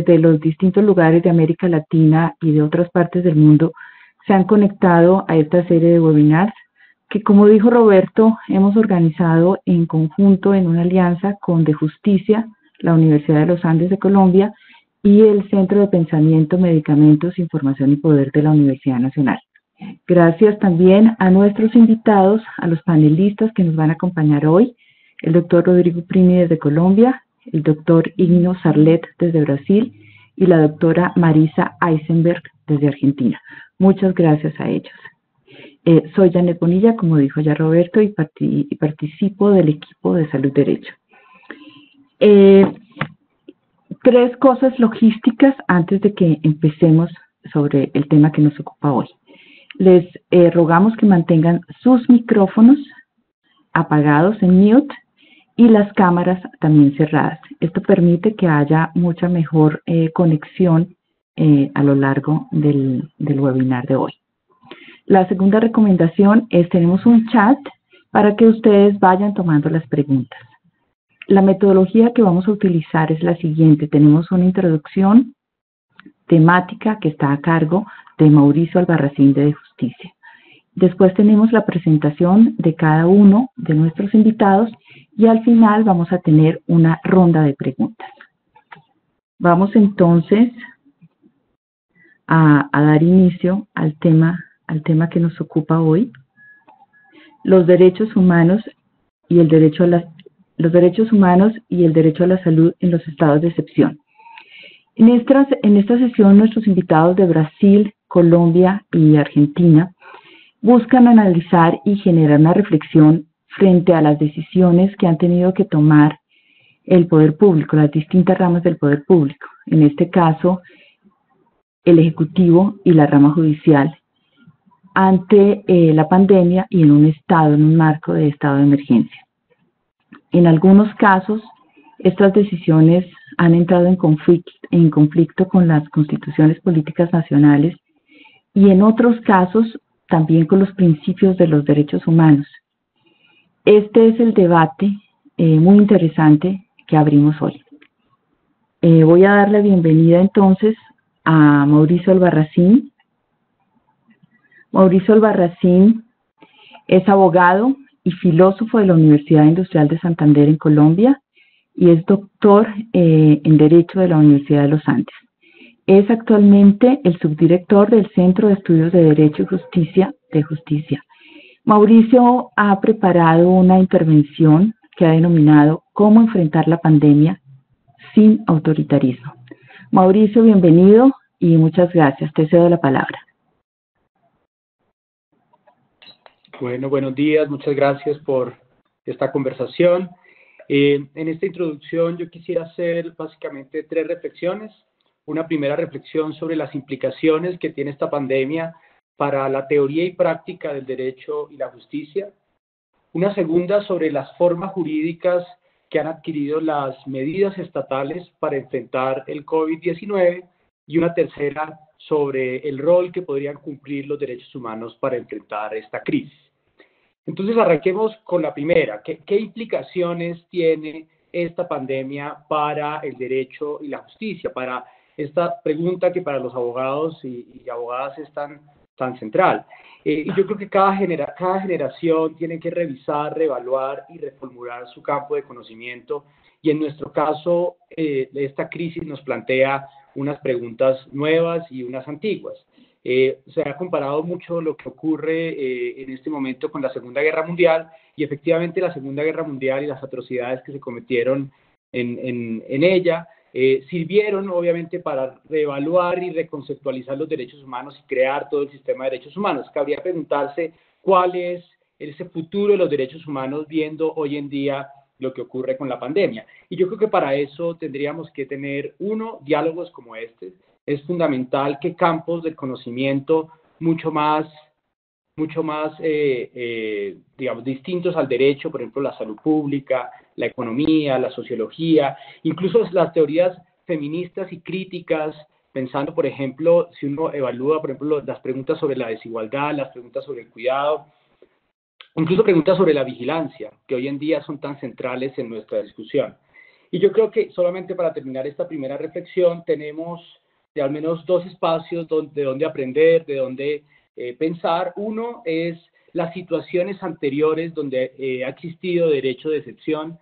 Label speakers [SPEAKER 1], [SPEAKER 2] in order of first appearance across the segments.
[SPEAKER 1] de los distintos lugares de América Latina y de otras partes del mundo se han conectado a esta serie de webinars que, como dijo Roberto, hemos organizado en conjunto en una alianza con De Justicia, la Universidad de los Andes de Colombia y el Centro de Pensamiento, Medicamentos, Información y Poder de la Universidad Nacional. Gracias también a nuestros invitados, a los panelistas que nos van a acompañar hoy, el doctor Rodrigo Prini desde Colombia, el doctor Igno Sarlet desde Brasil y la doctora Marisa Eisenberg desde Argentina. Muchas gracias a ellos. Soy Janet Bonilla, como dijo ya Roberto, y participo del equipo de Salud Derecho. Tres cosas logísticas antes de que empecemos sobre el tema que nos ocupa hoy. Les rogamos que mantengan sus micrófonos apagados en mute y las cámaras también cerradas. Esto permite que haya mucha mejor conexión a lo largo del webinar de hoy. La segunda recomendación es tenemos un chat para que ustedes vayan tomando las preguntas. La metodología que vamos a utilizar es la siguiente. Tenemos una introducción temática que está a cargo de Mauricio Albarracín de Justicia. Después tenemos la presentación de cada uno de nuestros invitados y al final vamos a tener una ronda de preguntas. Vamos entonces a dar inicio al tema que nos ocupa hoy, los derechos humanos y el derecho a la salud en los estados de excepción. En esta sesión, nuestros invitados de Brasil, Colombia y Argentina buscan analizar y generar una reflexión frente a las decisiones que han tenido que tomar el poder público, las distintas ramas del poder público, en este caso, el Ejecutivo y la rama judicial, ante la pandemia y en un marco de estado de emergencia. En algunos casos, estas decisiones han entrado en conflicto con las constituciones políticas nacionales y en otros casos también con los principios de los derechos humanos. Este es el debate muy interesante que abrimos hoy. Voy a dar la bienvenida entonces a Mauricio Albarracín. Mauricio Albarracín es abogado y filósofo de la Universidad Industrial de Santander en Colombia y es doctor en Derecho de la Universidad de los Andes. Es actualmente el subdirector del Centro de Estudios de Derecho y Justicia de Justicia. Mauricio ha preparado una intervención que ha denominado ¿Cómo enfrentar la pandemia sin autoritarismo? Mauricio, bienvenido y muchas gracias. Te cedo la palabra.
[SPEAKER 2] Bueno, buenos días. Muchas gracias por esta conversación. En esta introducción yo quisiera hacer básicamente tres reflexiones. Una primera reflexión sobre las implicaciones que tiene esta pandemia para la teoría y práctica del derecho y la justicia. Una segunda sobre las formas jurídicas que han adquirido las medidas estatales para enfrentar el COVID-19 y una tercera sobre el rol que podrían cumplir los derechos humanos para enfrentar esta crisis. Entonces arranquemos con la primera. ¿Qué implicaciones tiene esta pandemia para el derecho y la justicia? Para esta pregunta que para los abogados y abogadas es tan central. Y yo creo que cada generación tiene que revisar, reevaluar y reformular su campo de conocimiento. Y en nuestro caso, esta crisis nos plantea unas preguntas nuevas y unas antiguas. Se ha comparado mucho lo que ocurre en este momento con la Segunda Guerra Mundial y efectivamente la Segunda Guerra Mundial y las atrocidades que se cometieron en ella sirvieron obviamente para reevaluar y reconceptualizar los derechos humanos y crear todo el sistema de derechos humanos. Cabría preguntarse cuál es ese futuro de los derechos humanos viendo hoy en día lo que ocurre con la pandemia. Y yo creo que para eso tendríamos que tener, diálogos como este. Es fundamental que campos del conocimiento mucho más digamos, distintos al derecho, por ejemplo, la salud pública, la economía, la sociología, incluso las teorías feministas y críticas, pensando, por ejemplo, si uno evalúa, por ejemplo, las preguntas sobre la desigualdad, las preguntas sobre el cuidado, incluso preguntas sobre la vigilancia, que hoy en día son tan centrales en nuestra discusión. Y yo creo que solamente para terminar esta primera reflexión tenemos de al menos dos espacios de donde aprender, de donde pensar. Uno es las situaciones anteriores donde ha existido derecho de excepción,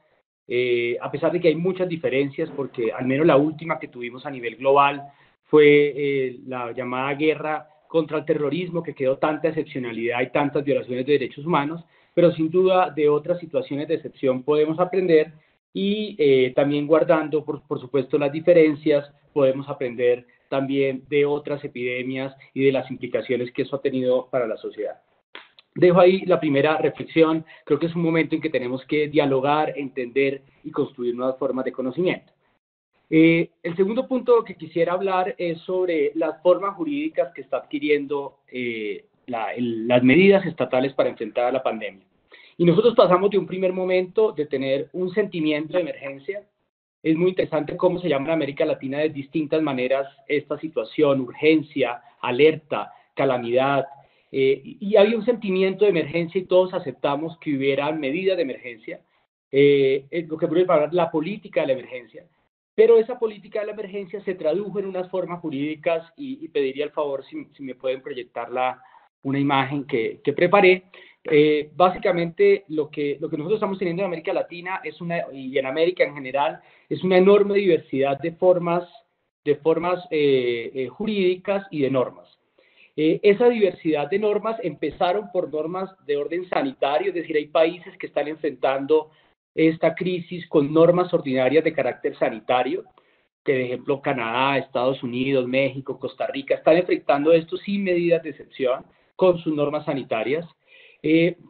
[SPEAKER 2] a pesar de que hay muchas diferencias, porque al menos la última que tuvimos a nivel global fue la llamada guerra contra el terrorismo, que quedó tanta excepcionalidad y tantas violaciones de derechos humanos, pero sin duda de otras situaciones de excepción podemos aprender y también guardando, por supuesto, las diferencias, podemos aprender también de otras epidemias y de las implicaciones que eso ha tenido para la sociedad. Dejo ahí la primera reflexión. Creo que es un momento en que tenemos que dialogar, entender y construir nuevas formas de conocimiento. El segundo punto que quisiera hablar es sobre las formas jurídicas que está adquiriendo las medidas estatales para enfrentar a la pandemia. Y nosotros pasamos de un primer momento de tener un sentimiento de emergencia. Es muy interesante cómo se llama en América Latina de distintas maneras esta situación: urgencia, alerta, calamidad. Y había un sentimiento de emergencia y todos aceptamos que hubiera medidas de emergencia, lo que puede hablar la política de la emergencia. Pero esa política de la emergencia se tradujo en unas formas jurídicas y pediría el favor si me pueden proyectar una imagen que preparé. Básicamente lo que nosotros estamos teniendo en América Latina y en América en general es una enorme diversidad de formas jurídicas y de normas. Esa diversidad de normas empezaron por normas de orden sanitario, es decir, hay países que están enfrentando esta crisis con normas ordinarias de carácter sanitario, que por ejemplo Canadá, Estados Unidos, México, Costa Rica están enfrentando esto sin medidas de excepción con sus normas sanitarias.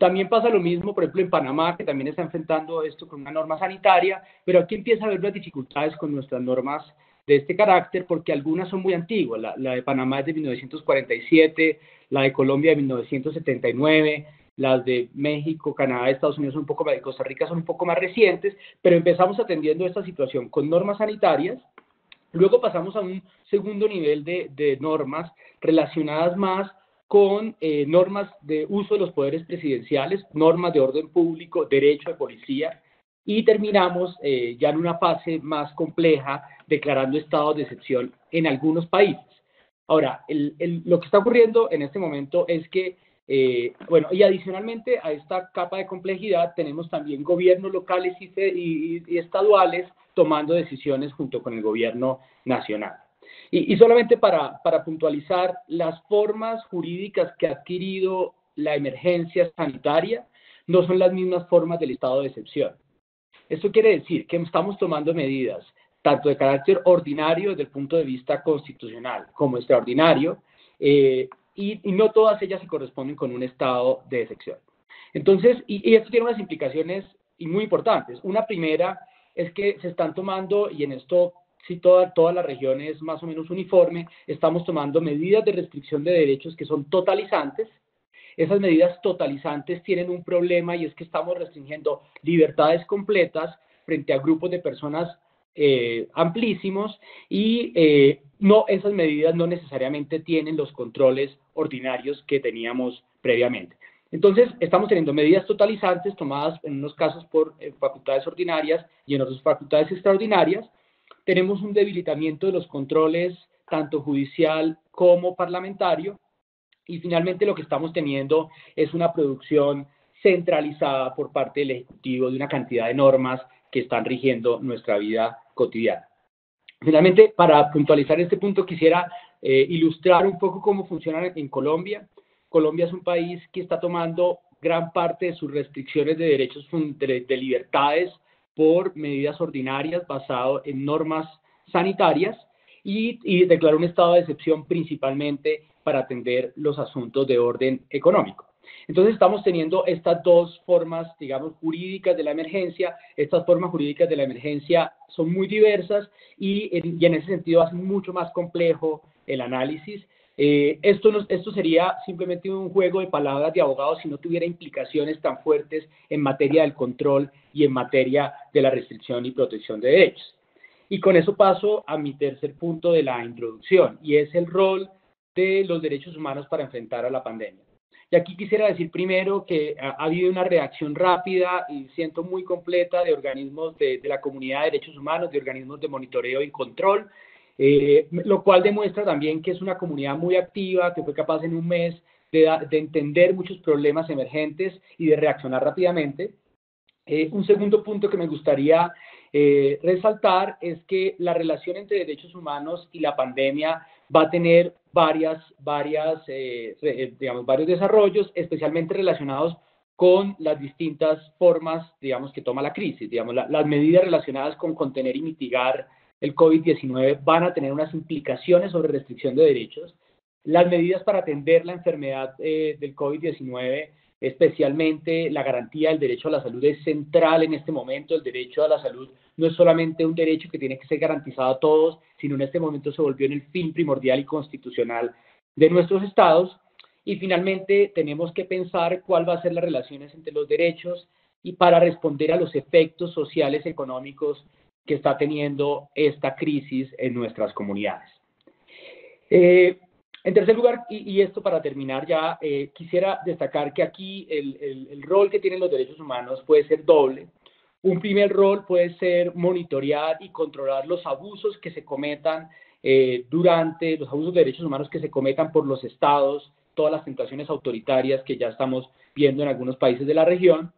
[SPEAKER 2] También pasa lo mismo, por ejemplo, en Panamá, que también está enfrentando esto con una norma sanitaria, pero aquí empieza a haber unas dificultades con nuestras normas de este carácter, porque algunas son muy antiguas. La de Panamá es de 1947, la de Colombia de 1979, las de México, Canadá, Estados Unidos son un poco más, de Costa Rica son un poco más recientes, pero empezamos atendiendo esta situación con normas sanitarias. Luego pasamos a un segundo nivel de normas relacionadas más con normas de uso de los poderes presidenciales, normas de orden público, derecho de policía, y terminamos ya en una fase más compleja, declarando estados de excepción en algunos países. Ahora, lo que está ocurriendo en este momento es que, bueno, y adicionalmente a esta capa de complejidad, tenemos también gobiernos locales y estaduales tomando decisiones junto con el gobierno nacional. Y solamente para puntualizar, las formas jurídicas que ha adquirido la emergencia sanitaria no son las mismas formas del estado de excepción. Esto quiere decir que estamos tomando medidas tanto de carácter ordinario desde el punto de vista constitucional como extraordinario, y no todas ellas se corresponden con un estado de excepción. Entonces, y esto tiene unas implicaciones muy importantes. Una primera es que se están tomando, y en esto sí toda la región es más o menos uniforme, estamos tomando medidas de restricción de derechos que son totalizantes. Esas medidas totalizantes tienen un problema, y es que estamos restringiendo libertades completas frente a grupos de personas amplísimos, y esas medidas no necesariamente tienen los controles ordinarios que teníamos previamente. Entonces, estamos teniendo medidas totalizantes tomadas en unos casos por facultades ordinarias y en otras facultades extraordinarias. Tenemos un debilitamiento de los controles tanto judicial como parlamentario, y finalmente lo que estamos teniendo es una producción centralizada por parte del Ejecutivo de una cantidad de normas que están rigiendo nuestra vida cotidiana. Finalmente, para puntualizar este punto, quisiera ilustrar un poco cómo funciona en Colombia. Colombia es un país que está tomando gran parte de sus restricciones de derechos, de libertades, por medidas ordinarias basado en normas sanitarias, y declaró un estado de excepción principalmente para atender los asuntos de orden económico. Entonces estamos teniendo estas dos formas, digamos, jurídicas de la emergencia. Estas formas jurídicas de la emergencia son muy diversas y en ese sentido hacen mucho más complejo el análisis. Esto sería simplemente un juego de palabras de abogados si no tuviera implicaciones tan fuertes en materia del control y en materia de la restricción y protección de derechos. Y con eso paso a mi tercer punto de la introducción, y es el rol de los derechos humanos para enfrentar a la pandemia. Y aquí quisiera decir primero que ha habido una reacción rápida y siento muy completa de organismos de la comunidad de derechos humanos, de organismos de monitoreo y control, lo cual demuestra también que es una comunidad muy activa, que fue capaz en un mes de entender muchos problemas emergentes y de reaccionar rápidamente. Un segundo punto que me gustaría resaltar es que la relación entre derechos humanos y la pandemia va a tener varios desarrollos, especialmente relacionados con las distintas formas, digamos, que toma la crisis. Digamos, las medidas relacionadas con contener y mitigar el COVID-19 van a tener unas implicaciones sobre restricción de derechos. Las medidas para atender la enfermedad del COVID-19, especialmente la garantía del derecho a la salud, es central en este momento. El derecho a la salud no es solamente un derecho que tiene que ser garantizado a todos, sino en este momento se volvió en el fin primordial y constitucional de nuestros estados. Y finalmente tenemos que pensar cuál va a ser las relaciones entre los derechos y para responder a los efectos sociales y económicos que está teniendo esta crisis en nuestras comunidades. En tercer lugar, y esto para terminar ya, quisiera destacar que aquí el rol que tienen los derechos humanos puede ser doble. Un primer rol puede ser monitorear y controlar los abusos que se cometan los abusos de derechos humanos que se cometan por los estados, todas las tentaciones autoritarias que ya estamos viendo en algunos países de la región.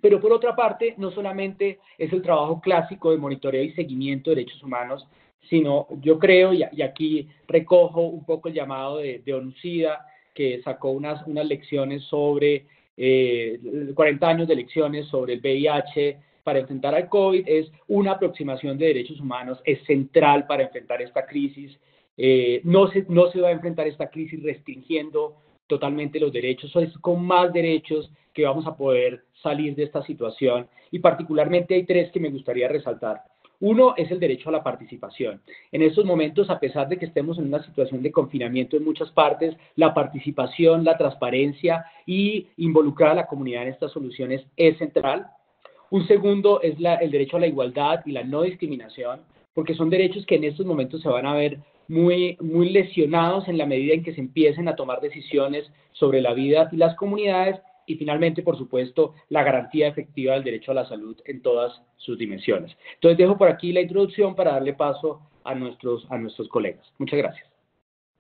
[SPEAKER 2] Pero por otra parte, no solamente es el trabajo clásico de monitoreo y seguimiento de derechos humanos, sino yo creo, y aquí recojo un poco el llamado de ONUCIDA, que sacó unas lecciones sobre 40 años de lecciones sobre el VIH para enfrentar al COVID, es una aproximación de derechos humanos, es central para enfrentar esta crisis. No se va a enfrentar esta crisis restringiendo totalmente los derechos, es con más derechos que vamos a poder salir de esta situación, y particularmente hay tres que me gustaría resaltar. Uno es el derecho a la participación. En estos momentos, a pesar de que estemos en una situación de confinamiento en muchas partes, la participación, la transparencia y involucrar a la comunidad en estas soluciones es central. Un segundo es el derecho a la igualdad y la no discriminación, porque son derechos que en estos momentos se van a ver muy lesionados en la medida en que se empiecen a tomar decisiones sobre la vida y las comunidades. Y finalmente, por supuesto, la garantía efectiva del derecho a la salud en todas sus dimensiones. Entonces, dejo por aquí la introducción para darle paso a nuestros colegas. Muchas gracias.